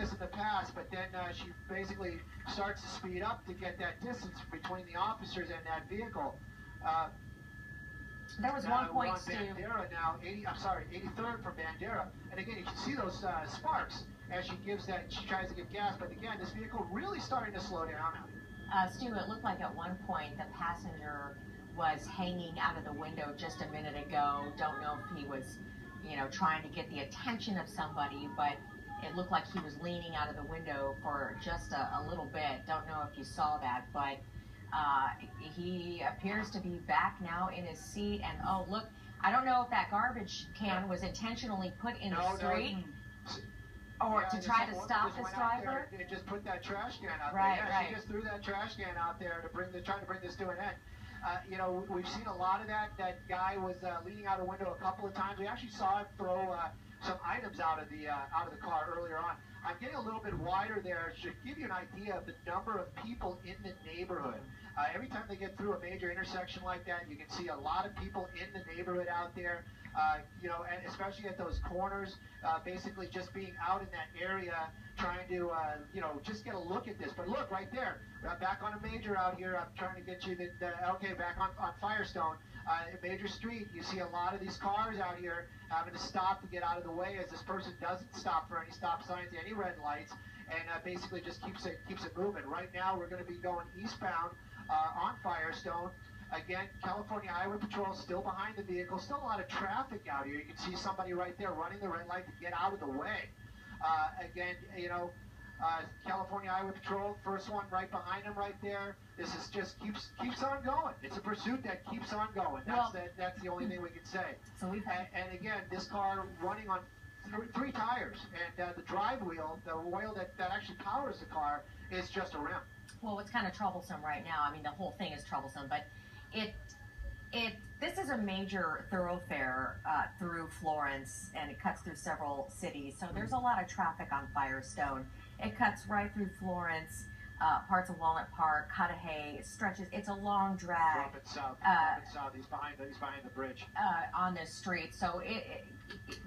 this in the past, but then she basically starts to speed up to get that distance between the officers and that vehicle. There was one point, Stu. Bandera now, 83rd from Bandera. And again, you can see those sparks as she tries to give gas. But again, this vehicle really starting to slow down now. Stu, it looked like at one point the passenger was hanging out of the window just a minute ago. Don't know if he was, trying to get the attention of somebody, but it looked like he was leaning out of the window for just a little bit. Don't know if you saw that, but he appears to be back now in his seat. And oh, look, I don't know if that garbage can was intentionally put in the street. Or to try to stop this driver? And just put that trash can out there. Yeah, she just threw that trash can out there to try to bring this to an end. We've seen a lot of that. That guy was leaning out a window a couple of times. We actually saw him throw some items out of the car earlier on. I'm getting a little bit wider there to give you an idea of the number of people in the neighborhood. Every time they get through a major intersection like that, you can see a lot of people in the neighborhood out there. And especially at those corners, basically just being out in that area, trying to, just get a look at this. But look, right there, back on a major out here, I'm trying to get you back on Firestone, major street, you see a lot of these cars out here having to stop to get out of the way as this person doesn't stop for any stop signs, any red lights, and basically just keeps it moving. Right now, we're going to be going eastbound on Firestone. Again, California Highway Patrol still behind the vehicle. Still a lot of traffic out here. You can see somebody right there running the red light to get out of the way. Again, California Highway Patrol, first one right behind him right there. This is just keeps on going. It's a pursuit that keeps on going. That's the only thing we can say. So and again, this car running on three tires, and the drive wheel, the oil that actually powers the car, is just a rim. Well, what's kind of troublesome right now, I mean, the whole thing is troublesome, but this is a major thoroughfare through Florence, and it cuts through several cities. So there's a lot of traffic on Firestone. It cuts right through Florence, parts of Walnut Park, Cudahy, stretches. It's a long drag. Drop it south. He's behind the bridge. On this street. So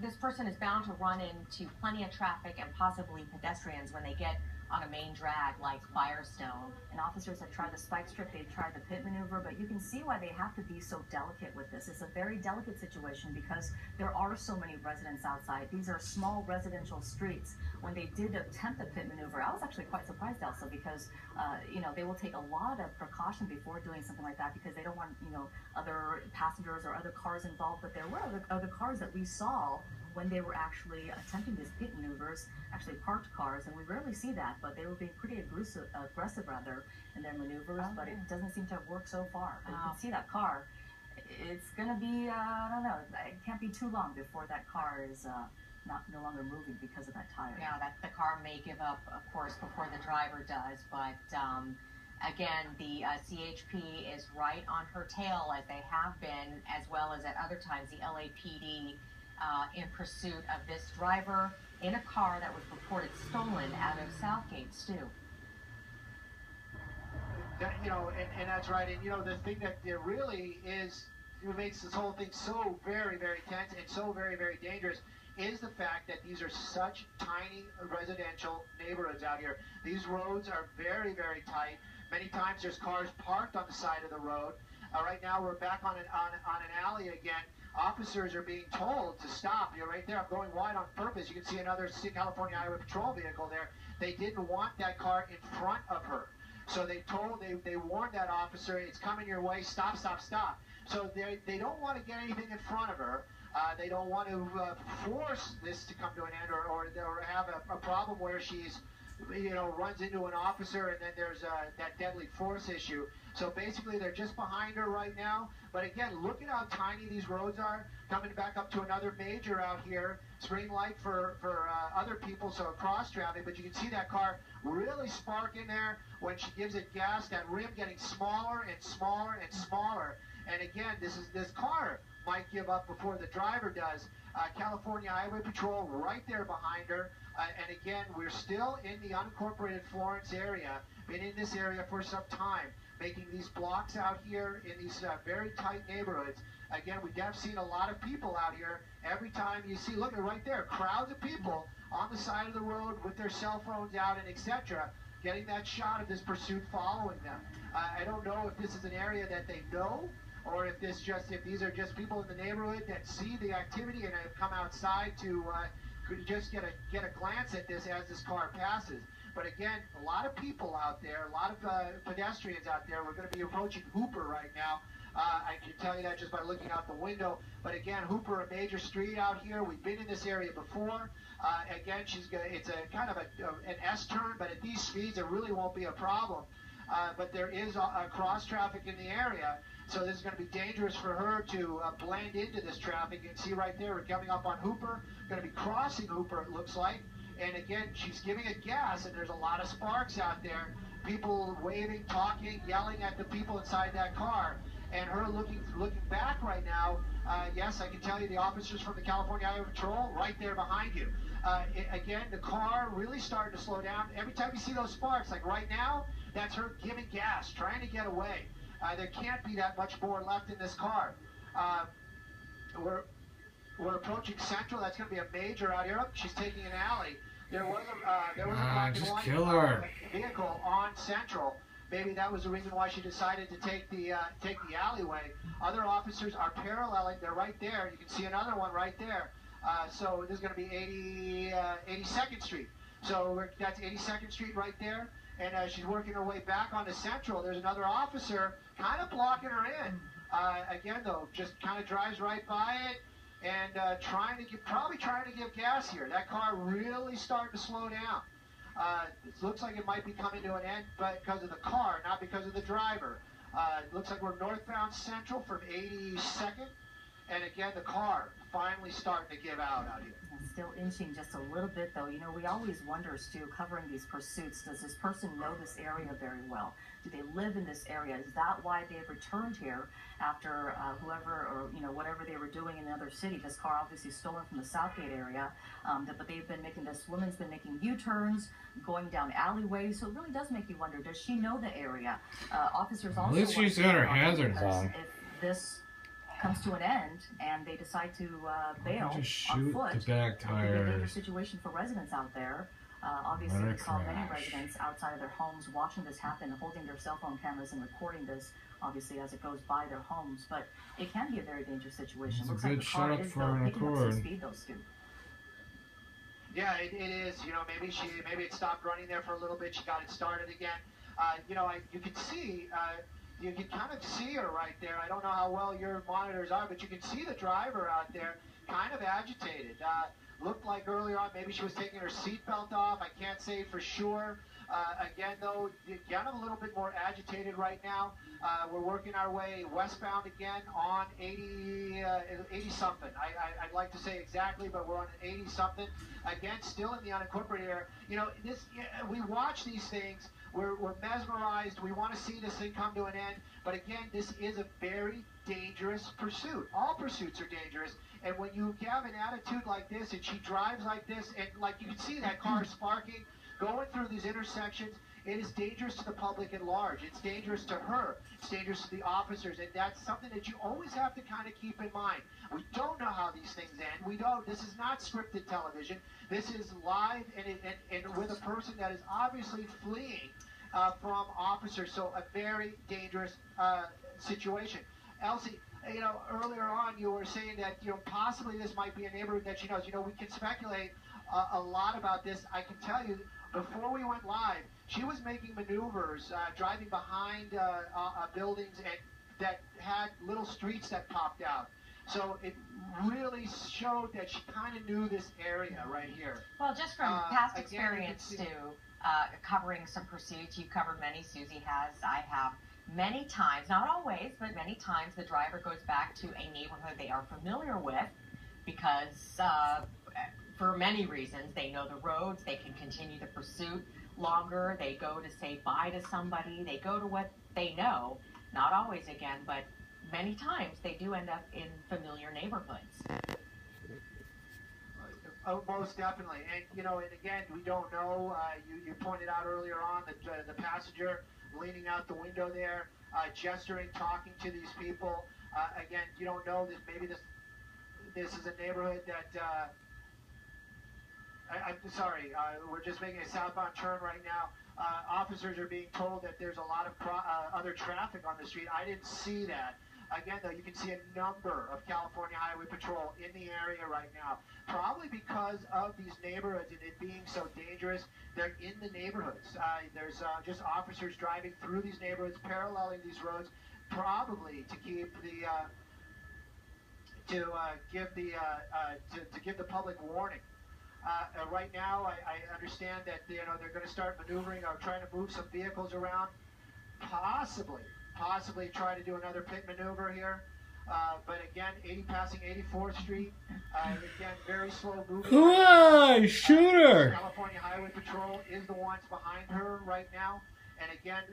this person is bound to run into plenty of traffic and possibly pedestrians when they get on a main drag like Firestone. And officers have tried the spike strip, they've tried the pit maneuver, but you can see why they have to be so delicate with this. It's a very delicate situation because there are so many residents outside. These are small residential streets. When they did attempt the pit maneuver, I was actually quite surprised, Elsa, because they will take a lot of precaution before doing something like that because they don't want other passengers or other cars involved. But there were other cars that we saw when they were actually attempting these pit maneuvers, actually parked cars, and we rarely see that, but they were being pretty aggressive in their maneuvers, but it doesn't seem to have worked so far. But you can see that car, it's going to be, I don't know, it can't be too long before that car is no longer moving because of that tire. Yeah, the car may give up, of course, before the driver does, but again, the CHP is right on her tail, as they have been, as well as at other times, the LAPD in pursuit of this driver in a car that was reported stolen out of Southgate, Stu. And that's right. And the thing that there really is, makes this whole thing so very, very tense and so very, very dangerous is the fact that these are such tiny residential neighborhoods out here. These roads are very, very tight. Many times there's cars parked on the side of the road. Right now we're back on an alley again. Officers are being told to stop. You're right there. I'm going wide on purpose. You can see another California Highway Patrol vehicle there. They didn't want that car in front of her. So they warned that officer, it's coming your way, stop, stop, stop. So they don't want to get anything in front of her. They don't want to force this to come to an end or have a problem where she's runs into an officer and then there's that deadly force issue. So basically they're just behind her right now. But again, look at how tiny these roads are. Coming back up to another major out here. Spring light for other people, so cross traffic. But you can see that car really spark in there when she gives it gas. That rim getting smaller and smaller and smaller. And again, this car might give up before the driver does. California Highway Patrol right there behind her. And again, we're still in the unincorporated Florence area. Been in this area for some time, making these blocks out here in these very tight neighborhoods. Again, we have seen a lot of people out here. Every time you see, look at right there, crowds of people on the side of the road with their cell phones out and etc., getting that shot of this pursuit following them. I don't know if this is an area that they know, or if these are just people in the neighborhood that see the activity and have come outside to just get a glance at this as this car passes. But again, a lot of people out there, a lot of pedestrians out there. We're going to be approaching Hooper right now. I can tell you that just by looking out the window. But again, Hooper, a major street out here. We've been in this area before. Again, it's a kind of an S-turn, but at these speeds, it really won't be a problem. But there is a cross traffic in the area, so this is going to be dangerous for her to blend into this traffic. You can see right there, we're coming up on Hooper, going to be crossing Hooper, it looks like. And again, she's giving it gas, and there's a lot of sparks out there. People waving, talking, yelling at the people inside that car. And her looking back right now. Yes, I can tell you the officers from the California Highway Patrol right there behind you. Again, the car really starting to slow down. Every time you see those sparks, like right now, that's her giving gas, trying to get away. There can't be that much more left in this car. We're approaching Central. That's going to be a major out here. Oh, she's taking an alley. There was a black and white vehicle on Central. Maybe that was the reason why she decided to take the alleyway. Other officers are paralleling. They're right there. You can see another one right there. So this is going to be 82nd Street. So that's 82nd Street right there. And as she's working her way back onto Central, there's another officer kind of blocking her in. Again, though, just kind of drives right by it and probably trying to give gas here. That car really starting to slow down. It looks like it might be coming to an end because of the car, not because of the driver. It looks like we're northbound Central from 82nd. And again, the car finally starting to give out here. Still inching just a little bit, though. You know, we always wonder, Stu, covering these pursuits, does this person know this area very well? Do they live in this area? Is that why they've returned here after whoever or, you know, whatever they were doing in another city? This car obviously stolen from the Southgate area, but they've been making, this woman's been making U-turns, going down alleyways, so it really does make you wonder, does she know the area? Officers also... At least she's got her hazards on. If this comes to an end and they decide to bail just shoot on foot, the back it could be a dangerous tires. situation for residents out there. Obviously, we saw many residents outside of their homes watching this happen, holding their cell phone cameras and recording this, obviously, as it goes by their homes. But it can be a very dangerous situation. It's Looks a like good the car shot is, for though, an picking up some Accord. speed, though, Stu. Yeah, it is. You know, maybe it stopped running there for a little bit. She got it started again. You know, you can see. You can kind of see her right there. I don't know how well your monitors are, but you can see the driver out there kind of agitated. Looked like earlier on maybe she was taking her seatbelt off. I can't say for sure. Again, though, kind of a little bit more agitated right now. We're working our way westbound again on 80-something. I'd like to say exactly, but we're on an 80-something. Again, still in the unincorporated area. You know, we watch these things. We're mesmerized. We want to see this thing come to an end. But again, this is a very dangerous pursuit. All pursuits are dangerous. And when you have an attitude like this, and she drives like this, and like you can see that car sparking, going through these intersections, it is dangerous to the public at large. It's dangerous to her. It's dangerous to the officers. And that's something that you always have to kind of keep in mind. We don't know how these things end. We don't. This is not scripted television. This is live and with a person that is obviously fleeing from officers. So a very dangerous situation. Elsie, you know, earlier on you were saying that, you know, possibly this might be a neighborhood that she knows. You know, we can speculate a lot about this. I can tell you, before we went live, she was making maneuvers, driving behind buildings that had little streets that popped out. So it really showed that she kind of knew this area right here. Well, just from past experience, Stu, covering some pursuits, you've covered many, Susie has, I have. Many times, not always, but many times the driver goes back to a neighborhood they are familiar with because for many reasons, they know the roads, they can continue the pursuit longer, they go to say bye to somebody, they go to what they know, not always again, but many times they do end up in familiar neighborhoods. Oh, most definitely. And, you know, and again, we don't know, you pointed out earlier on that the passenger leaning out the window there, gesturing, talking to these people. Again, you don't know that maybe this is a neighborhood that I'm sorry. We're just making a southbound turn right now. Officers are being told that there's a lot of other traffic on the street. I didn't see that. Again, though, you can see a number of California Highway Patrol in the area right now. Probably because of these neighborhoods and it being so dangerous, they're in the neighborhoods. There's just officers driving through these neighborhoods, paralleling these roads, probably to keep the give the public warning. Right now, I understand that they're going to start maneuvering or trying to move some vehicles around, possibly try to do another pit maneuver here. But again, passing 84th Street, again, very slow moving. Come on, shoot her! California Highway Patrol is the ones behind her right now. And again,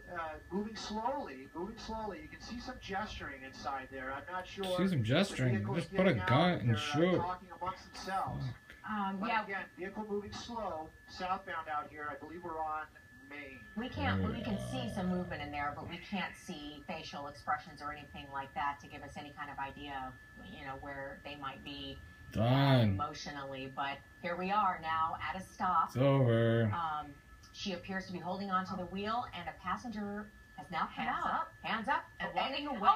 moving slowly. You can see some gesturing inside there. I'm not sure. See some gesturing. Just put a gun and shoot. Talking amongst themselves. But Yeah, again, vehicle moving slow, southbound out here. I believe we're on Main. we can see some movement in there, but we can't see facial expressions or anything like that to give us any kind of idea of, where they might be Done. emotionally. But here we are now at a stop. It's over. She appears to be holding onto the wheel, and a passenger has now come out. Hands up, and walking away.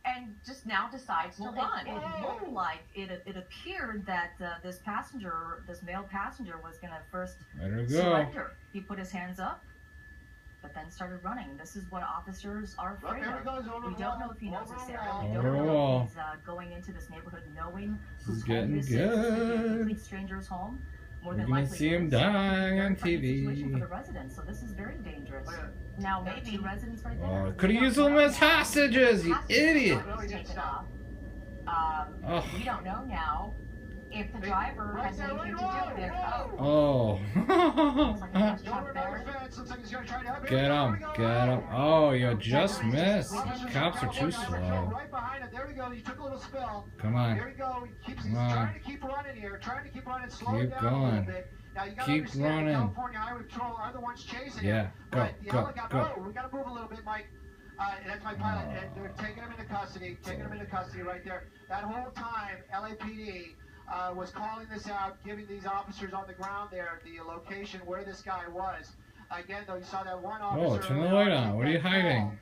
And just now decides to run. It looked like it appeared that this male passenger was going to first Let her go. surrender. He put his hands up, but then started running. This is what officers are afraid of. We don't know if he knows this area. We don't know if he's going into this neighborhood knowing whose home this is. A complete stranger's home. More than We're gonna likely, see him it's a dying very on frightening situation for TV. the residents. So this is very dangerous. Now There are maybe two residents right there. Oh, could have used them as hostages, you idiot! Taken off. Oh. We don't know now if the driver has anything to do with it. Oh. Looks like a bus Don't truck remember there. the fence. Looks like he's going to try to help. Get him. Oh, you just missed. Cops are too slow. Right behind him. There we go. He took a little spill. Come on. Here we go. He's Come on. trying to keep running here. Slow Keep it down a little going. bit. Now, you got to Keep understand running. California Highway Patrol are the ones chasing Yeah. him. Go, But the go, helicopter, go. we got to move a little bit, Mike. That's my pilot. And they're taking him into custody, right there. That whole time, LAPD was calling this out, giving these officers on the ground there the location where this guy was. Again, though, you saw that one officer. Oh, turn the light on. What are you hiding?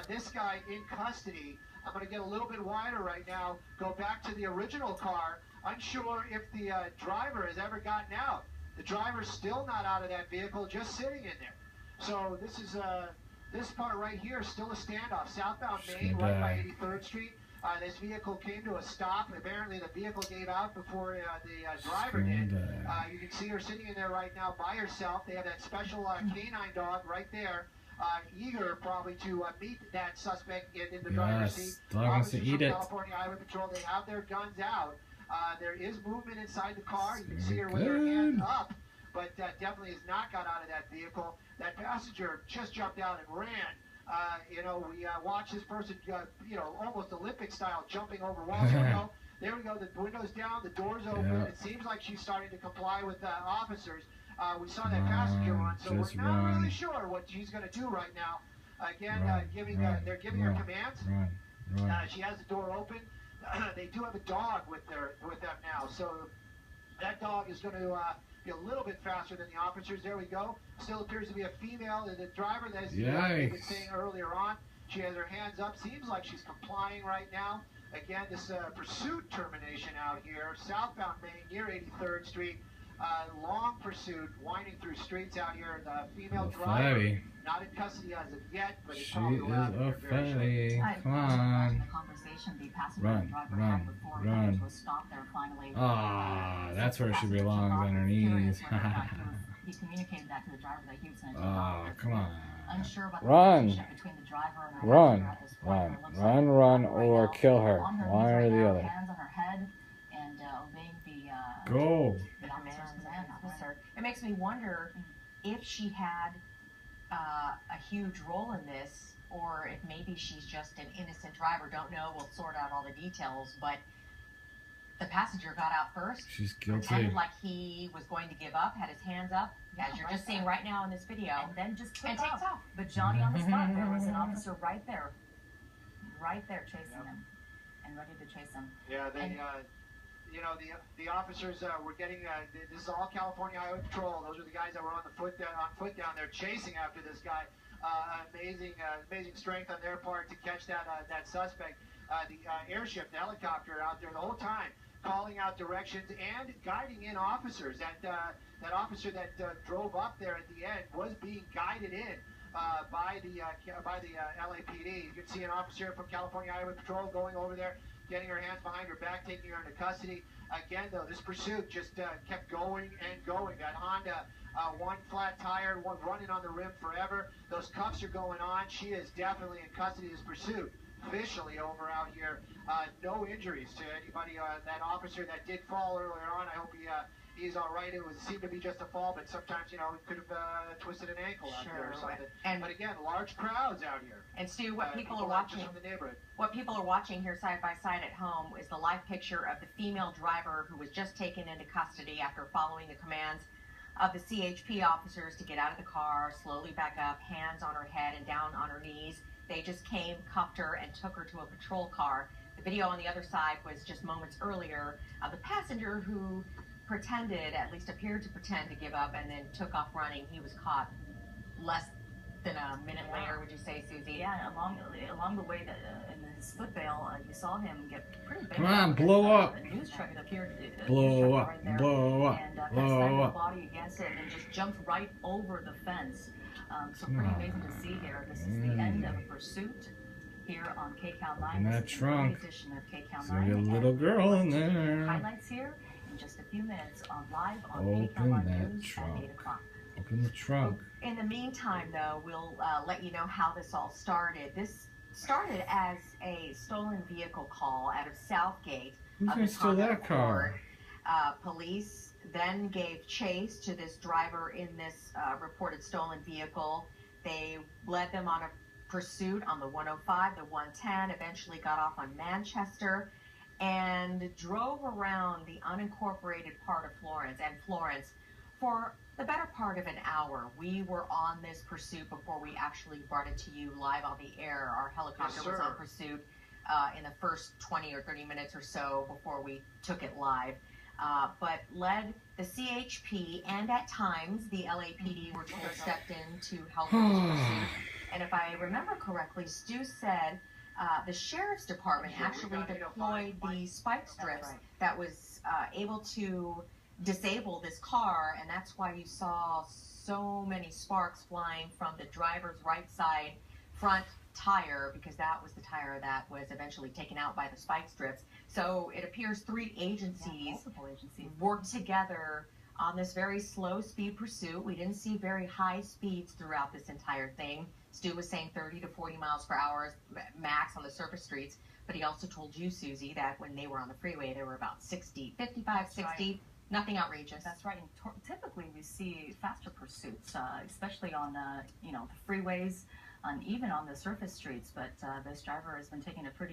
This guy in custody. I'm going to get a little bit wider right now. Go back to the original car. Unsure if the driver has ever gotten out. The driver's still not out of that vehicle, just sitting in there. So this is this part right here is still a standoff. Southbound Main, right by 83rd Street. This vehicle came to a stop. Apparently, the vehicle gave out before the driver did. You can see her sitting in there right now by herself. They have that special canine dog right there, eager probably to meet that suspect in the driver's seat. Dog wants to eat it. California Highway Patrol, they have their guns out. There is movement inside the car. You can see her with her hands up, but definitely has not got out of that vehicle. That passenger just jumped out and ran. We watched this person, almost Olympic style, jumping over walls. There we go. The window's down, the door's open. Yeah. It seems like she's starting to comply with officers. We saw that passenger run, so we're not run. really sure what she's going to do right now. Again, they're giving her commands. Run. She has the door open. They do have a dog with them now, so that dog is going to be a little bit faster than the officers. There we go. Still appears to be a female. The driver, as we were saying earlier on, she has her hands up. Seems like she's complying right now. Again, this pursuit termination out here, southbound Main near 83rd Street. Long pursuit, winding through streets out here. The female driver, not in custody as of yet, but it's probably around here very shortly. Come on. The conversation the passenger and driver had before coming to a stop there finally. That's where she belongs, on her knees. He communicated that to the driver that he was going to take Oh, off. come on. Unsure about the Run. relationship between the driver and the passenger at this point. It looks like Run, right or now, kill her. on One knees or right the now, other. Hands on her head and obeying the Go. the officer's command. Officer. It makes me wonder if she had a huge role in this, or if maybe she's just an innocent driver. Don't know. We'll sort out all the details, but the passenger got out first. She's guilty. Pretended like he was going to give up, had his hands up, as you're just seeing right now in this video, And then just took and takes off. off. But Johnny on the spot, there was an officer right there chasing him, and ready to chase him. Yeah, you know, the officers were getting. This is all California Highway Patrol. Those are the guys that were on foot down there chasing after this guy. Amazing strength on their part to catch that suspect. The airship, the helicopter out there the whole time, calling out directions and guiding in officers. That officer that drove up there at the end was being guided in by the LAPD. You can see an officer from California Highway Patrol going over there, getting her hands behind her back, taking her into custody. Again, though, this pursuit just kept going and going. That Honda, one flat tire, one running on the rim forever. Those cuffs are going on. She is definitely in custody. This pursuit officially over out here. No injuries to anybody. That officer that did fall earlier on, I hope he's all right. It seemed to be just a fall, but sometimes, you know, he could have twisted an ankle out there or something. But again, large crowds out here. And Stu, what people are watching from the neighborhood. What people are watching here side by side at home is the live picture of the female driver who was just taken into custody after following the commands of the CHP officers to get out of the car, slowly back up, hands on her head and down on her knees. They just came, cuffed her, and took her to a patrol car. The video on the other side was just moments earlier of the passenger who pretended, at least appeared to pretend, to give up and then took off running. He was caught less than a minute later, would you say, Susie? Yeah, along the way that in his foot bail, you saw him get pretty big. Come on, blow up. A news truck, it appeared. Blow up, right there, blow up, and blow slammed up. the body against it and just jumped right over the fence. So pretty amazing to see here. This is the end of a pursuit here on KCAL 9. In that This is trunk. the edition of KCAL So you 9. got a little and girl in we'll see there. highlights here in just a few minutes on live on Open KCAL 9 that News trunk. at 8 o'clock. Open the trunk. In the meantime, though, we'll let you know how this all started. This started as a stolen vehicle call out of Southgate. Who's of gonna the steal Honda that car? Accord. Police then gave chase to this driver in this reported stolen vehicle. They led them on a pursuit on the 105, the 110, eventually got off on Manchester and drove around the unincorporated part of Florence for the better part of an hour. We were on this pursuit before we actually brought it to you live on the air. Our helicopter was on pursuit in the first 20 or 30 minutes or so before we took it live. But led the CHP and at times the LAPD were stepped in to help with this pursuit. And if I remember correctly, Stu said the sheriff's department actually deployed the spike strips that was able to disable this car, and that's why you saw so many sparks flying from the driver's right side front tire, because that was the tire that was eventually taken out by the spike strips. So it appears three Multiple agencies worked together on this very slow speed pursuit. We didn't see very high speeds throughout this entire thing. Stu was saying 30 to 40 miles per hour max on the surface streets, but he also told you, Susie, that when they were on the freeway, they were about 60, 55, 60. Right. Nothing outrageous. That's right. And typically we see faster pursuits, especially on the freeways, and even on the surface streets. But this driver has been taking a pretty